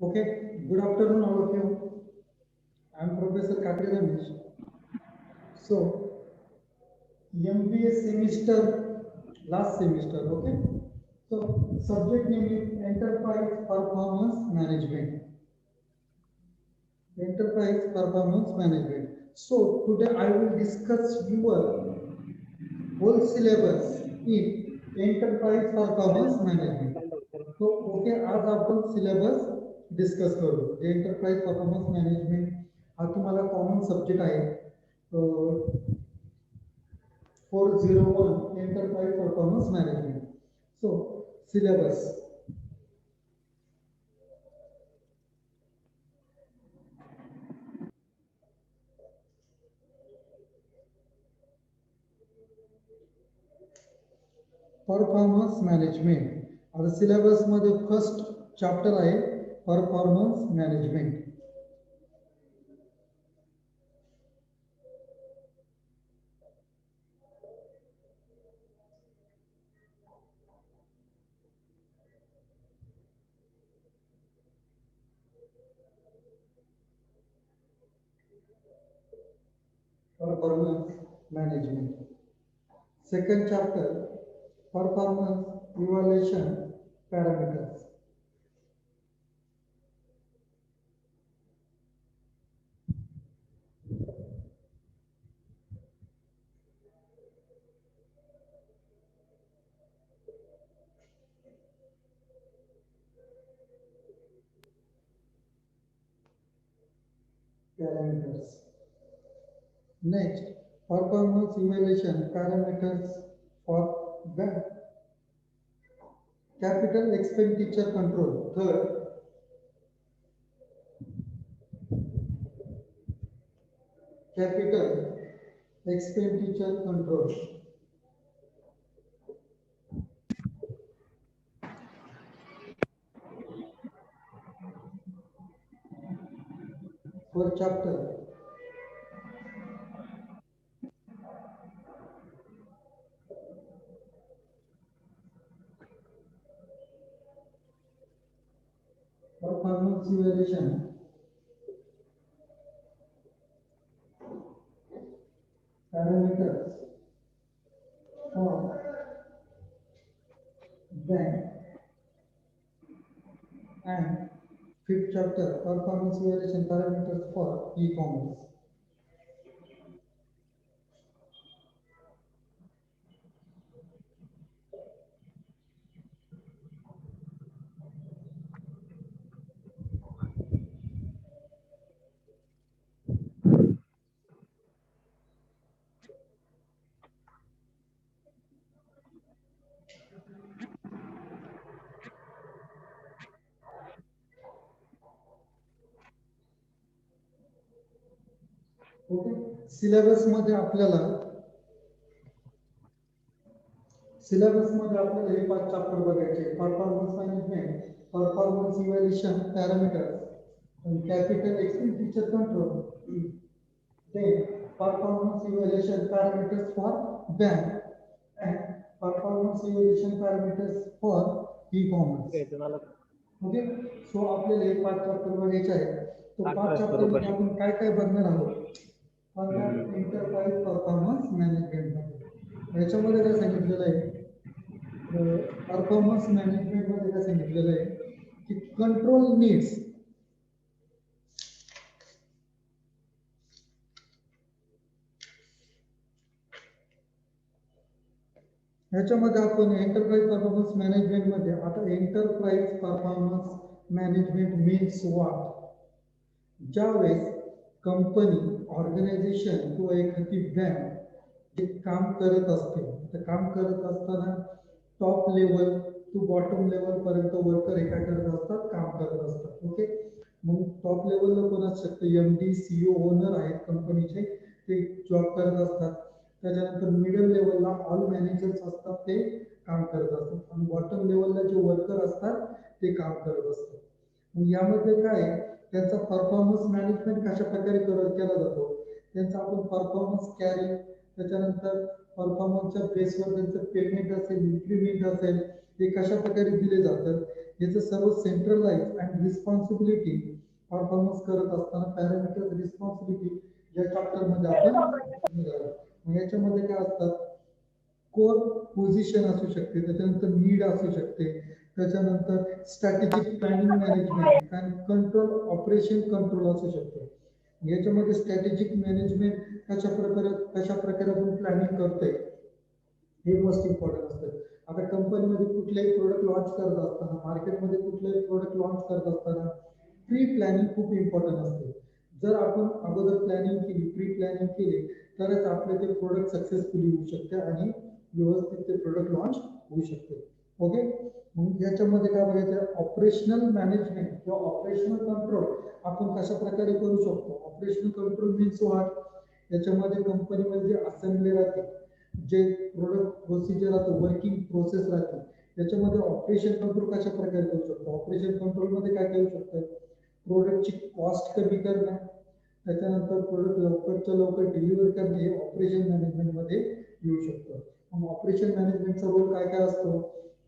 Okay, good afternoon, all of you. I'm Professor Kakri Ramesh. So, MBA semester, last semester, okay? So, subject name is Enterprise Performance Management. Enterprise Performance Management. So, today I will discuss your whole syllabus in Enterprise Performance Management. So, okay, आज आपण syllabus discuss करू. Enterprise performance management हा तुम्हाला common subject आहे. 401 enterprise performance management. So syllabus performance management. आता syllabus मध्ये first chapter आहे performance management. Performance management. Second chapter, performance evaluation parameters. Parameters. Next, performance evaluation parameters for the capital expenditure control. Third, capital expenditure control. Fourth chapter, performance evaluation parameters for bank and fifth chapter, performance evaluation parameters for e-commerce. Okay, syllabus मध्ये आपल्याला हे 5 chapter बघायचे. Performance management, performance evaluation parameters, capital expenditure control, then performance evaluation parameters for bank and performance evaluation parameters for e-commerce. Okay, so आपल्याला हे 5 chapter बघायचे आहेत. तो 5 chapter मध्ये आपण काय काय बघणार आहोत? एंटरप्राइज परफॉर्मन्स मॅनेजमेंट याच्यामध्ये काय सांगितलेलं आहे? परफॉर्मन्स मॅनेजमेंट मध्ये काय सांगितलेलं आहे की कंट्रोल नीड्स ह्याच्यामध्ये आपण एंटरप्राइज परफॉर्मन्स मॅनेजमेंट मध्ये आता enterprise performance management means what? ज्यावेळेस कंपनी, ऑर्गनायझेशन किंवा एखादी बँक जे काम करत असते, तर काम करत असताना top level to bottom level पर्यंत वर्कर हे काय करत असतात? काम करत असतात. ओके, मग टॉप लेवलला कोण असू शकतं? MD, CEO, ओनर आहेत कंपनीचे, ते जॉब करत असतात. त्याच्यानंतर मिडल लेवलला ऑल मॅनेजर्स असतात, ते काम करत असतात. आणि बॉटम लेवलला जे वर्कर असतात ते काम करत असतात. मग यामध्ये काय, त्यांचा परफॉर्मन्स मॅनेजमेंट कशा प्रकारे केला जातो? त्यांचा आपण परफॉर्मन्स कॅरी, त्याच्यानंतर परफॉर्मन्सच्या बेसवर त्यांचं पेमेंट असेल, इन्क्रीमेंट असेल, ते कशा प्रकारे दिले जातात याचं सर्व सेंट्रलाइज अँड रिस्पॉन्सिबिलिटी परफॉर्मन्स करत असताना पॅरामीटर्स रिस्पॉन्सिबिलिटी या चॅप्टर मध्ये आपण याच्यामध्ये काय असतात, कोर पोझिशन असू शकते, त्याच्यानंतर नीड असू शकते, त्याच्यानंतर स्ट्रॅटेजिक प्लॅनिंग मॅनेजमेंट आणि कंट्रोल ऑपरेशन कंट्रोल असू शकते. याच्यामध्ये स्ट्रॅटेजिक मॅनेजमेंट कशा प्रकारे आपण प्लॅनिंग करतोय हे मोस्ट इम्पॉर्टंट असतं. आता कंपनीमध्ये कुठलेही प्रोडक्ट लॉन्च करत असताना, मार्केटमध्ये कुठलेही प्रोडक्ट लॉन्च करत असताना प्री प्लॅनिंग खूप इम्पॉर्टंट असते. जर आपण अगोदर प्लॅनिंग केली, प्री प्लॅनिंग केली, तरच आपले ते प्रोडक्ट सक्सेसफुली होऊ शकते आणि व्यवस्थित ते प्रोडक्ट लॉन्च होऊ शकते. ओके, मग याच्यामध्ये काय बघायचं, ऑपरेशनल मॅनेजमेंट किंवा ऑपरेशनल कंट्रोल आपण कशा प्रकारे करू शकतो. ऑपरेशनल कंट्रोल मीन्स व्हॉट, याच्यामध्ये कंपनीमध्ये जे असेंब्ली राहते, जे प्रोडक्ट प्रोसिजर राहतो, वर्किंग प्रोसेस राहते, त्याच्यामध्ये ऑपरेशन कंट्रोल कशा प्रकारे करू शकतो. ऑपरेशन कंट्रोल मध्ये काय करू शकतो, प्रोडक्टची कॉस्ट कमी करणं, त्याच्यानंतर प्रोडक्ट लवकरच्या लवकर डिलिव्हर करणे हे ऑपरेशन मॅनेजमेंट मध्ये येऊ शकतं. मग ऑपरेशन मॅनेजमेंटचा रोल काय काय असतो,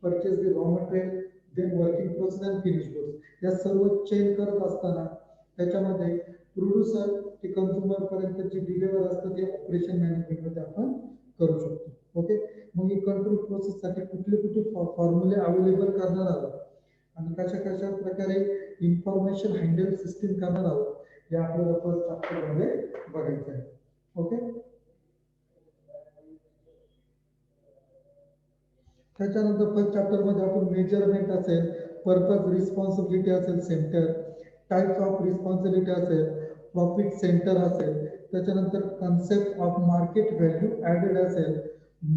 purchase the raw material, then working process and finish goods, या सर्व चेन करत असताना त्याच्यामध्ये प्रोड्युसर ते कन्झ्युमर पर्यंत जे डिलिव्हर असतं ते ऑपरेशन मॅनेजमेंट मध्ये आपण करू शकतो. ओके, मग ही कंट्रोल प्रोसेस साठी कुठले फॉर्म्युले अवेलेबल करणार आहोत आणि कशा प्रकारे इन्फॉर्मेशन हँडल सिस्टीम करणार आहोत हे आपल्याला फर्स्ट चॅप्टर मध्ये बघायचं आहे. ओके, त्याच्यानंतर फर्स्ट चॅप्टर मध्ये आपण मेजरमेंट असेल, पर्पज रिस्पॉन्सिबिलिटी असेल, सेंटर टाइप्स ऑफ रिस्पॉन्सिबिलिटी असेल, प्रॉफिट सेंटर असेल, त्याच्यानंतर concept of market value added असेल,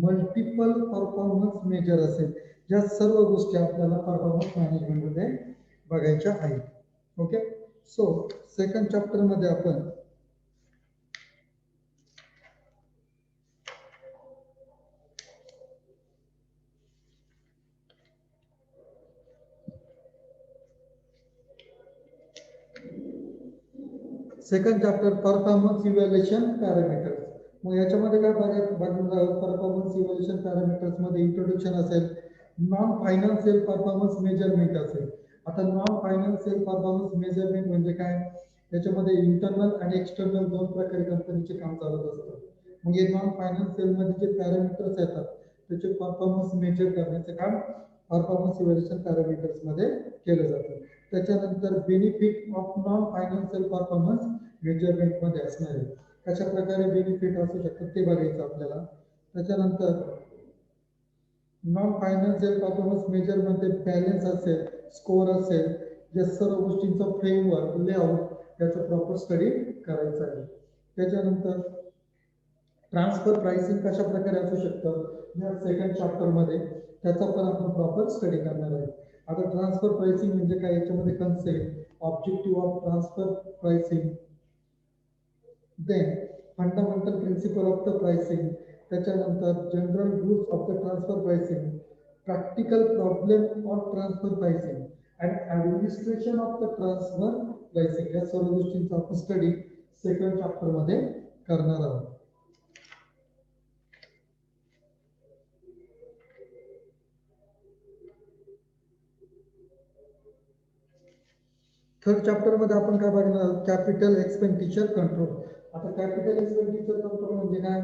मल्टिपल परफॉर्मन्स मेजर असेल, या सर्व गोष्टी आपल्याला परफॉर्मन्स मॅनेजमेंट मध्ये बघायच्या आहेत. ओके, सो सेकंड चॅप्टर मध्ये आपण second chapter performance evaluation parameters. मग याच्यामध्ये काय बघणार आहोत, परफॉर्मन्स इव्हॅल्युएशन पॅरामीटर्स मध्ये इंट्रोडक्शन असेल, नॉन फायनान्शियल परफॉर्मन्स मेजरमेंट असेल. आता नॉन फायनान्शियल परफॉर्मन्स मेजरमेंट म्हणजे काय, त्याच्यामध्ये इंटरनल आणि एक्सटर्नल दोन प्रकारे कंपनीचे काम चालत असतात. मग हे नॉन फायनान्शियल मध्ये जे पॅरामीटर्स येतात त्याचे परफॉर्मन्स मेजर करण्याचे काम परफॉर्मन्स इव्हॅल्युएशन पॅरामीटर्स मध्ये केलं जातं. त्याच्यानंतर benefit of non financial performance measurement मध्ये असणारे कशा प्रकारे बेनिफिट असू शकतात ते बघायचं आपल्याला. त्याच्यानंतर नॉन फायनान्शियल परफॉर्मन्स मेजर मध्ये बॅलन्स असेल, स्कोर असेल, या सर्व गोष्टींचा फ्रेमवर्क, लेआउट याचा प्रॉपर स्टडी करायचा आहे. त्याच्यानंतर ट्रान्सफर प्राइसिंग कशा प्रकारे असू शकतं या सेकंड चॅप्टर मध्ये, त्याचा पण आपण प्रॉपर स्टडी करणार आहे. आता ट्रान्सफर प्राइसिंग म्हणजे काय, याच्यामध्ये concept, objective of transfer pricing, then fundamental principle of the pricing, त्याच्यानंतर general rules of the transfer pricing, practical problem of transfer pricing and administration of the transfer pricing, या सर्व गोष्टींचा आपण स्टडी सेकंड चॅप्टर मध्ये करणार आहोत. Third chapter मध्ये आपण काय बघणार, कॅपिटल एक्सपेंडिचर कंट्रोल. आता कॅपिटल एक्सपेंडिचर कंट्रोल म्हणजे काय,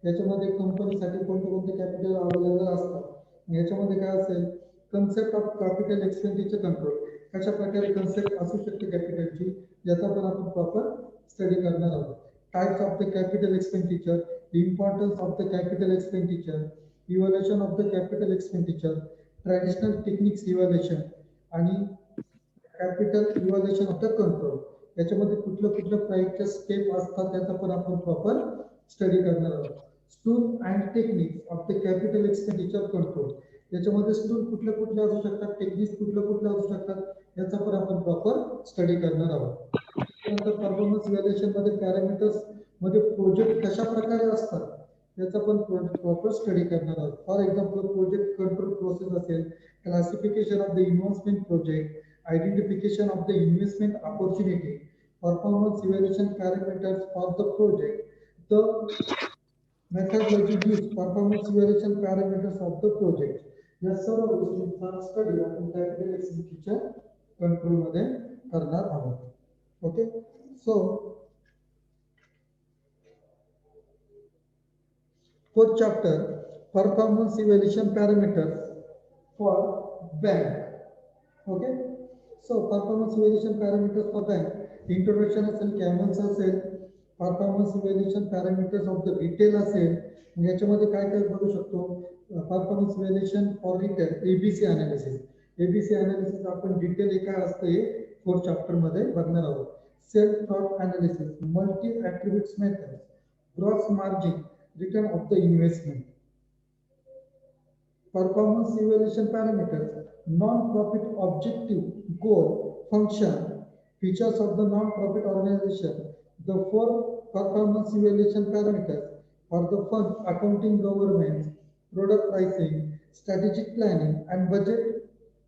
याच्यामध्ये कंपनीसाठी कोणते कॅपिटल अवेलेबल असतात. याच्यामध्ये काय असेल, concept of capital expenditure control, कशा प्रकारे कन्सेप्ट असू शकते कॅपिटलची, याचा पण आपण प्रॉपर स्टडी करणार आहोत. Types of the capital expenditure, importance of the capital expenditure, evaluation of the capital expenditure, traditional techniques evaluation आणि capital evaluation of the control. याच्यामध्ये कुठल्या प्राइसच्या स्टेप असतात त्याचा पण आपण प्रॉपर स्टडी करणार आहोत. Tool and techniques of the capital expenditure control, याच्यामध्ये टूल कुठल्या असू शकतात, टेक्निक्स कुठल्या असू शकतात याचा पण आपण प्रॉपर स्टडी करणार आहोत. त्यानंतर परफॉर्मन्स इव्हॅल्युएशन मध्ये पॅरामीटर्स मध्ये प्रोजेक्ट कशा प्रकारे असतात याचा पण प्रॉपर स्टडी करणार आहोत. For example project control process असेल, classification of the investment project, identification of the investment opportunity, performance evaluation parameters for the project, the methodology used, performance evaluation parameters of the project, या सर्व गोष्टींचा study आपण capital expenditure control मध्ये करणार आहोत. Okay, so fourth chapter, performance evaluation parameters for bank. Okay, so performance evaluation parameters for bank, introduction असेल, camels असेल, performance evaluation parameters of the retail असेल. याच्यामध्ये काय काय बघू शकतो, performance evaluation for retail, ABC analysis. ABC analysis आपण detail काय असतं हे फोर्थ चॅप्टर मध्ये बघणार आहोत. Self thought analysis, multi attributes method, gross margin, return of the investment. Performance evaluation parameters, non-profit objective, goal, function, features of the non-profit organization. The four performance evaluation parameters for the fund, accounting, governance, product pricing, strategic planning and budget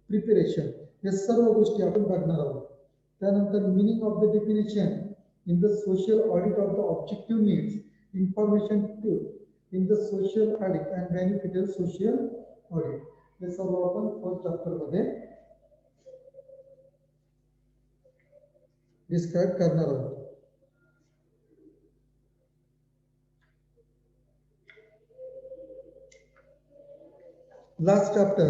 preparation. हे सर्व गोष्टी आपण बघणार आहोत. त्यानंतर meaning of the definition in the social audit of the objective needs, information to in the social audit and beneficial social audit. हे सर्व आपण फोर्थ चॅप्टर मध्ये डिस्क्राइब करणार आहोत. Last chapter,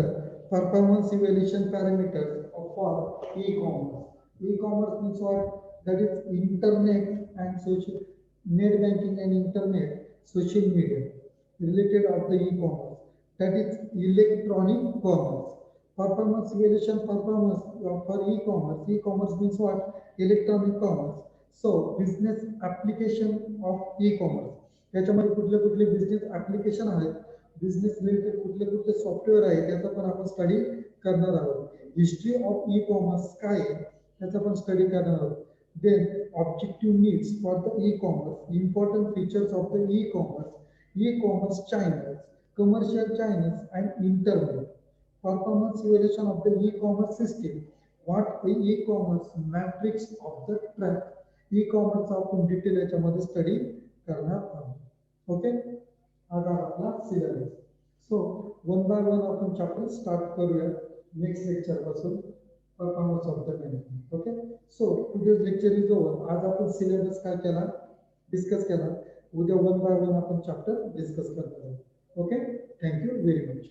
performance evaluation parameters for e-commerce. E-commerce means what? That is internet and social, net banking and internet, social media related of the e-commerce. That is electronic commerce. Performance evaluation performance for e-commerce. E-commerce means what? Electronic commerce. So business application of e-commerce. याच्यामध्ये कुठले कुठले business application आहेत, business related कुठले कुठले software आहे त्याचा पण आपण स्टडी करणार आहोत. हिस्ट्री ऑफ ई कॉमर्स काय आहे त्याचा पण स्टडी करणार आहोत. Then objective needs for the e commerce, important features of the e commerce channels, commercial channels and internet. Performance evaluation of the e-commerce system. What the e-commerce matrix of the track. E-commerce आपण detail याच्यामध्ये study करणार आहोत. Okay, आता आपला syllabus. So one by one आपण chapter start करूया next lecture पासून, performance of the management. Okay, so today's lecture is over. आज आपण सिलेबस काय केला, डिस्कस केला. उद्या वन बाय वन आपण चॅप्टर डिस्कस करणार आहोत. Okay, thank you very much.